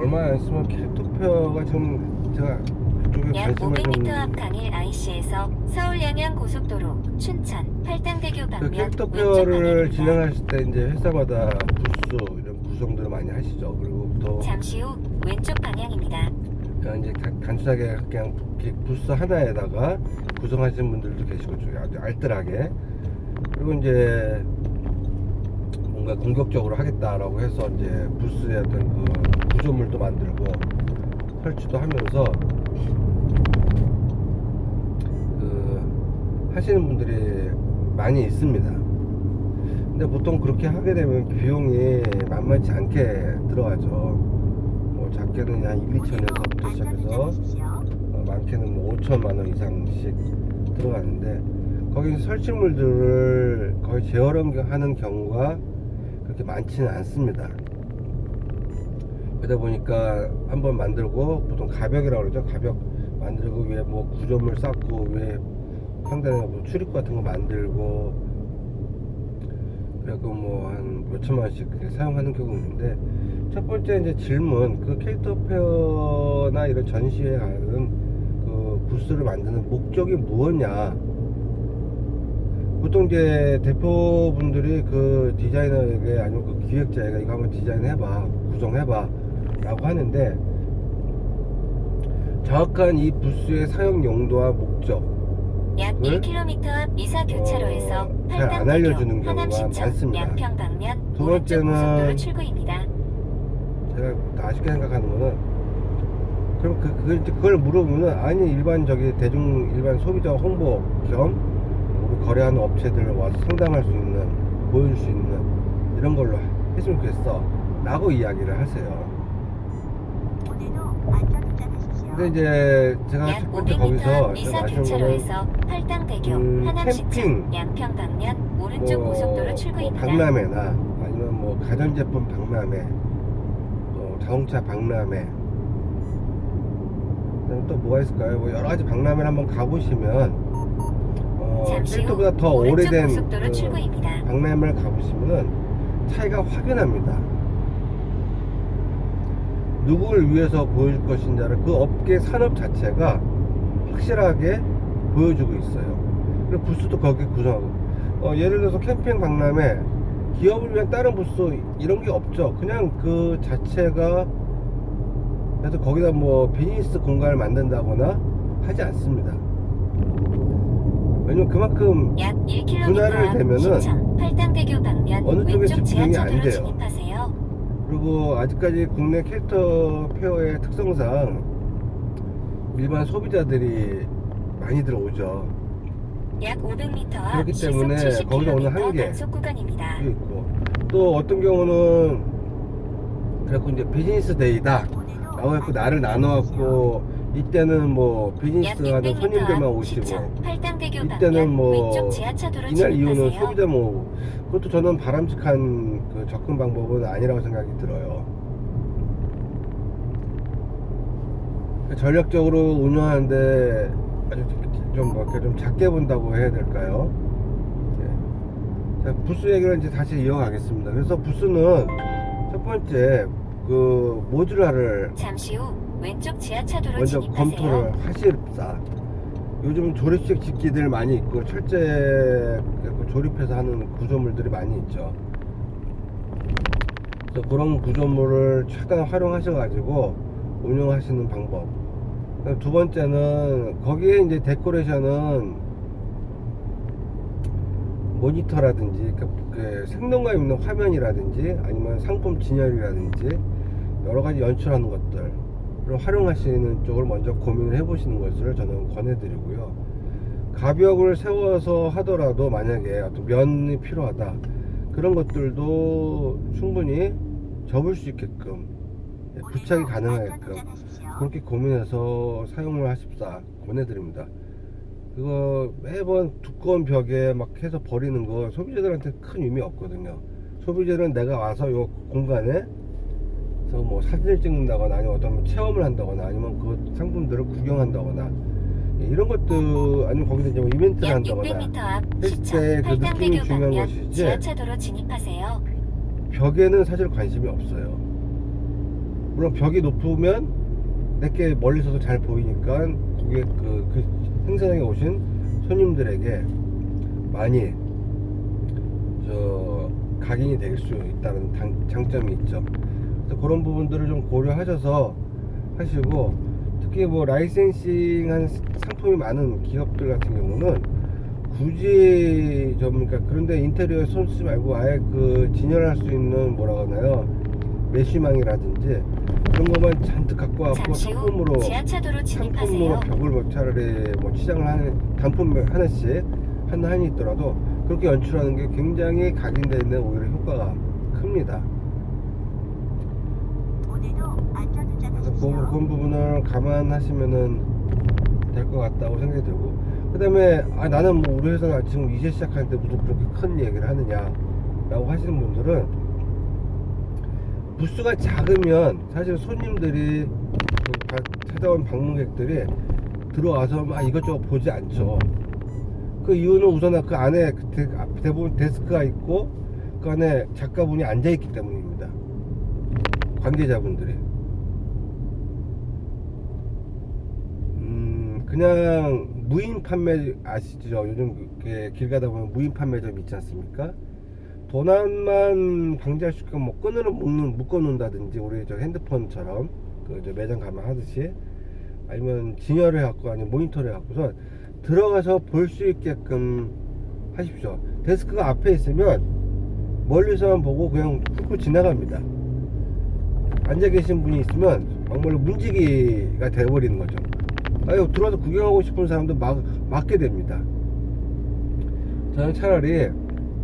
얼마 안 있으면 캐릭터페어가 지금 제가 그쪽에 약 관심을 500m 좀 앞 강일 IC에서 서울 양양 고속도로 춘천 팔당대교 그 방면 왼쪽 캐릭터페어를 방향입니다. 진행하실 때 이제 회사마다 부스 이런 구성들을 많이 하시죠. 그리고 또 잠시 후 왼쪽 방향입니다. 그냥 이제 단순하게 그냥 이렇게 부스 하나에다가 구성하시는 분들도 계시고 아주 알뜰하게, 그리고 이제 뭔가 공격적으로 하겠다라고 해서 이제 부스의 어떤 그 구조물도 만들고 설치도 하면서 그 하시는 분들이 많이 있습니다. 근데 보통 그렇게 하게 되면 비용이 만만치 않게 들어가죠. 뭐 작게는 한 1, 2천에서부터 시작해서 많게는 뭐 5천만 원 이상씩 들어가는데, 거기 설치물들을 거의 재활용하는 경우가 그렇게 많지는 않습니다. 그러다 보니까 한번 만들고, 보통 가벽이라고 그러죠. 가벽 만들고 위에 뭐 구조물 쌓고 위에 상단에 뭐 출입구 같은 거 만들고, 그래갖고 뭐 한 몇천만 원씩 사용하는 경우 있는데, 첫 번째 이제 질문, 그 캐릭터 페어나 이런 전시회 가는 그 부스를 만드는 목적이 무엇냐. 보통 이제 대표분들이 그 디자이너에게 아니면 그 기획자에게 이거 한번 디자인해봐, 구성해봐 라고 하는데, 정확한 이 부스의 사용 용도와 목적 약 1km 앞 이사 교차로에서 잘 안 알려주는 팔당대교 경우가 하남시청 많습니다. 양평 방면 두 오른쪽 번째는 고속도로 출구입니다. 제가 아쉽게 생각하는 거는, 그럼 그걸 물어보면은, 아니 일반 일반 소비자 홍보 겸 우리 거래하는 업체들 와서 상담할 수 있는, 보여줄 수 있는 이런 걸로 했으면 좋겠어 라고 이야기를 하세요. 근데 이제 제가 첫 약 번째 500m 거기서 앞 제가 이사 마시는 거는 교차로에서 팔당대교 하남시청 캠핑, 양평 방면 오른쪽 고속도로 출구입니다. 박람회나 아니면 뭐 가전제품 박람회, 또 자동차 박람회, 그다음 또 뭐가 있을까요? 뭐 여러 가지 박람회를 한번 가보시면 잠시 후 캐릭터보다 더 오른쪽 오래된 고속도로 그 출구입니다. 박람회를 가보시면은 차이가 확연합니다. 누구를 위해서 보여줄 것인지를 그 업계 산업 자체가 확실하게 보여주고 있어요. 그리고 부스도 거기에 구성하고, 예를 들어서 캠핑 박람회, 기업을 위한 다른 부스 이런 게 없죠. 그냥 그 자체가, 그래서 거기다 뭐 비즈니스 공간을 만든다거나 하지 않습니다. 왜냐면 그만큼 약 1km 분할을 앞 되면은 신청 팔당대교 방면 어느 쪽에 왼쪽 집중이 안 지하차도로 돼요. 진입하세요. 그리고 아직까지 국내 캐릭터 페어의 특성상 일반 소비자들이 많이 들어오죠. 약 500m 앞 그렇기 시속 때문에 70km 거기서 오는 한계 단속 구간입니다. 있고, 또 어떤 경우는 그래갖고 이제 비즈니스 데이다 라고 해서 나를 나눠갖고, 이때는 뭐 비즈니스 약 하는 600m 손님들만 앞 오시고, 시청 팔당대교 이때는 방면 뭐 왼쪽 지하차도로 이날 이후는 진입하세요. 소비자 모으고, 그것도 저는 바람직한 그 접근 방법은 아니라고 생각이 들어요. 전략적으로 운영하는데 아주 좀 작게 본다고 해야 될까요? 네. 자, 부스 얘기를 이제 다시 이어가겠습니다. 그래서 부스는 첫 번째 그 모듈화를 잠시 후 왼쪽 지하차도로 먼저 진입하세요. 검토를 하십사. 요즘 조립식 집기들 많이 있고 철제 조립해서 하는 구조물들이 많이 있죠. 그래서 그런 구조물을 최대한 활용하셔가지고 운영하시는 방법. 두 번째는 거기에 이제 데코레이션은 모니터라든지 그 생동감 있는 화면이라든지 아니면 상품 진열이라든지 여러 가지 연출하는 것들을 활용하시는 쪽을 먼저 고민을 해보시는 것을 저는 권해드리고요. 가벽을 세워서 하더라도 만약에 어떤 면이 필요하다, 그런 것들도 충분히 접을 수 있게끔, 부착이 가능하게끔 그렇게 고민해서 사용을 하십사 권해드립니다. 그거 매번 두꺼운 벽에 막 해서 버리는 거 소비자들한테 큰 의미 없거든요. 소비자들은 내가 와서 요 공간에 뭐 사진을 찍는다거나 아니면 어떤 체험을 한다거나 아니면 그 상품들을 구경한다거나 이런 것도, 아니면 거기서 이제 뭐 이벤트를 약 한다거나 600m 앞 했을 시청 때 그 느낌이 팔당대교 중요한 방면 것이지, 지하차도로 진입하세요. 벽에는 사실 관심이 없어요. 물론 벽이 높으면 내게 멀리서도 잘 보이니까 고객 그 행사장에 오신 손님들에게 많이 각인이 될 수 있다는 장점이 있죠. 그래서 그런 부분들을 좀 고려하셔서 하시고, 특히 뭐 라이센싱한 상품이 많은 기업들 같은 경우는 굳이 그러니까 그런데 인테리어에 손 쓰지 말고 아예 그 진열할 수 있는 뭐라고 하나요, 메쉬망이라든지 그런 것만 잔뜩 갖고 와서 잠시 후 상품으로 지하차도로 진입하세요. 벽을 뭐 차라리 뭐 시장을 하는 단품 하나씩 한이 있더라도 그렇게 연출하는 게 굉장히 각인되어 있는 오히려 효과가 큽니다. 그래서 그런 부분을 감안하시면은 될 것 같다고 생각이 들고, 그 다음에 나는 뭐 우리 회사가 지금 이제 시작하는데 무슨 그렇게 큰 얘기를 하느냐 라고 하시는 분들은, 부스가 작으면 사실 손님들이 찾아온 방문객들이 들어와서 막 이것저것 보지 않죠. 그 이유는 우선 그 안에 대부분 데스크가 있고 그 안에 작가분이 앉아있기 때문입니다. 관계자분들이 그냥 무인 판매 아시죠? 요즘 길 가다 보면 무인 판매점 있지 않습니까? 도난만 방지할 수 있게끔 뭐 끈으로 묶어놓는다든지, 우리 저 핸드폰처럼 그 매장 가면 하듯이, 아니면 진열을 해갖고 아니면 모니터를 해갖고서 들어가서 볼 수 있게끔 하십시오. 데스크가 앞에 있으면 멀리서만 보고 그냥 훑고 지나갑니다. 앉아 계신 분이 있으면 막말로 문지기가 돼버리는 거죠. 들어와서 구경하고 싶은 사람도 막게 됩니다. 저는 차라리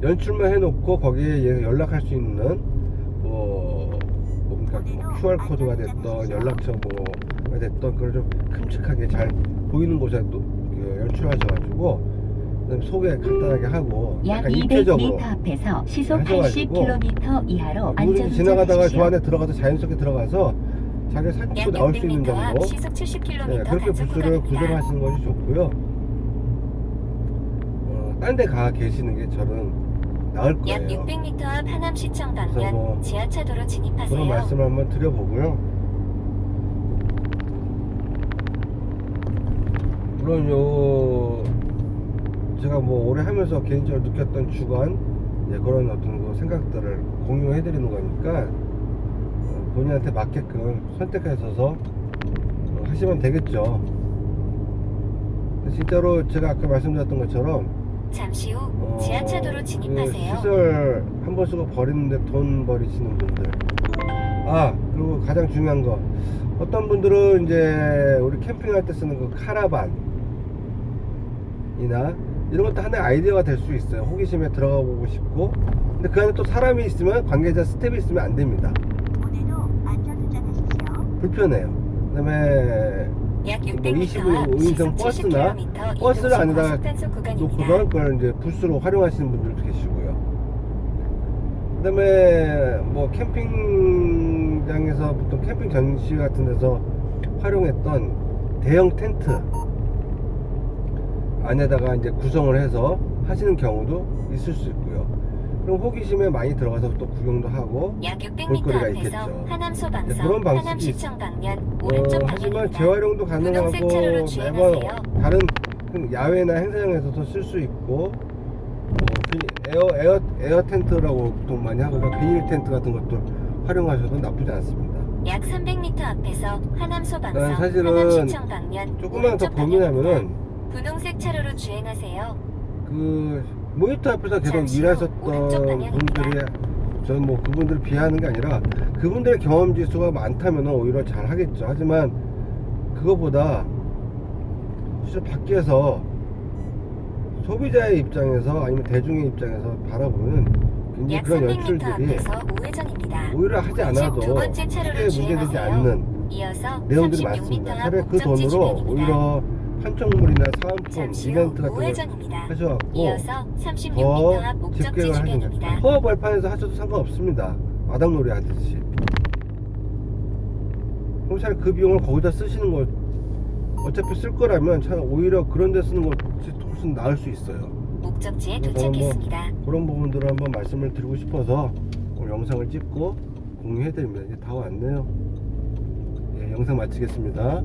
연출만 해놓고 거기에 연락할 수 있는 뭡니까 QR 코드가 됐던 연락처 뭐가 됐던 그걸 좀 큼직하게 잘 보이는 곳에 또 연출하셔가지고, 그다음에 소개 간단하게 하고 약 약간 입체적으로 200m 앞에서 시속 하셔가지고 80km 이하로 누구든지 지나가다가 안전운전하십시오. 저 안에 들어가서 자연스럽게 들어가서 자기가 사진 찍고 약 나올 수 있는 600m 앞 정도, 시속 70km 그렇게 단속 부스를 구간입니다. 구성하시는 것이 좋고요. 딴 데 가 계시는 게 저는 나을 약 거예요. 600m 앞 하남시청 그래서 방면 뭐 지하차도로 그런 진입하세요. 말씀을 한번 드려보고요. 물론 제가 뭐 오래 하면서 개인적으로 느꼈던 주관, 그런 어떤 그 생각들을 공유해 드리는 거니까 본인한테 맞게끔 선택하셔서 하시면 되겠죠. 진짜로 제가 아까 말씀드렸던 것처럼 잠시 후 지하차도로 그 진입하세요. 시설 한 번 쓰고 버리는데 돈 버리시는 분들, 그리고 가장 중요한 거, 어떤 분들은 이제 우리 캠핑할 때 쓰는 그 카라반이나 이런 것도 하나의 아이디어가 될 수 있어요. 호기심에 들어가 보고 싶고, 근데 그 안에 또 사람이 있으면, 관계자 스텝이 있으면 안 됩니다. 불편해요. 그 다음에 약 뭐 600m 앞 25인승 시속 버스나 70km 버스를 안에다가 단속 구간입니다. 놓고서 그걸 이제 부스로 활용하시는 분들도 계시고요. 그 다음에 뭐 캠핑장에서 보통 캠핑 전시 같은 데서 활용했던 대형 텐트 안에다가 이제 구성을 해서 하시는 경우도 있을 수 있고요. 그럼 호기심에 많이 들어가서 또 구경도 하고 약 600m 볼거리가 앞에서 있겠죠. 하남 네, 소방서 그런 방식이 하남시청 방면 오른쪽 하지만 방향입니다. 재활용도 가능하고 분홍색 차로로 매번 주행하세요. 다른 야외나 행사장에서도 쓸 수 있고, 에어 텐트라고 보통 많이 하거든요. 비닐 텐트 같은 것도 활용하셔도 나쁘지 않습니다. 약 300m 앞에서 하남 소방서 난 사실은 하남시청 방면 조금만 더 오른쪽 고민하면은 방향입니다. 분홍색 차로로 주행하세요. 그 모니터 앞에서 계속 잠시 후 일하셨던 오른쪽 방향입니다. 분들이, 저는 뭐 그분들을 비하하는 게 아니라 그분들의 경험 지수가 많다면 오히려 잘 하겠죠. 하지만 그거보다 실제 밖에서 소비자의 입장에서 아니면 대중의 입장에서 바라보면 굉장히 약 그런 300m 연출들이 앞에서 우회전입니다. 오히려 하지 않아도 두 번째 차로로 크게 문제되지 주행하세요. 않는 이어서 내용들이 36m 많습니다. 앞 차라리 그 목적지 돈으로 주변입니다. 오히려 판촉물이나 사은품, 잠시 후 이벤트 같은 걸 우회전입니다. 하셔갖고 이어서 36m 더 앞 목적지 집계를 하시는 주변입니다. 거예요. 허허 벌판에서 하셔도 상관없습니다. 마당놀이 하듯이. 그럼 차라리 그 비용을 거기다 쓰시는 거, 어차피 쓸 거라면 차라리 오히려 그런 데 쓰는 것이 훨씬 나을 수 있어요. 목적지에 그래서 도착했습니다. 그런 부분들을 한번 말씀을 드리고 싶어서 오늘 영상을 찍고 공유해드립니다. 이제 다 왔네요. 영상 마치겠습니다.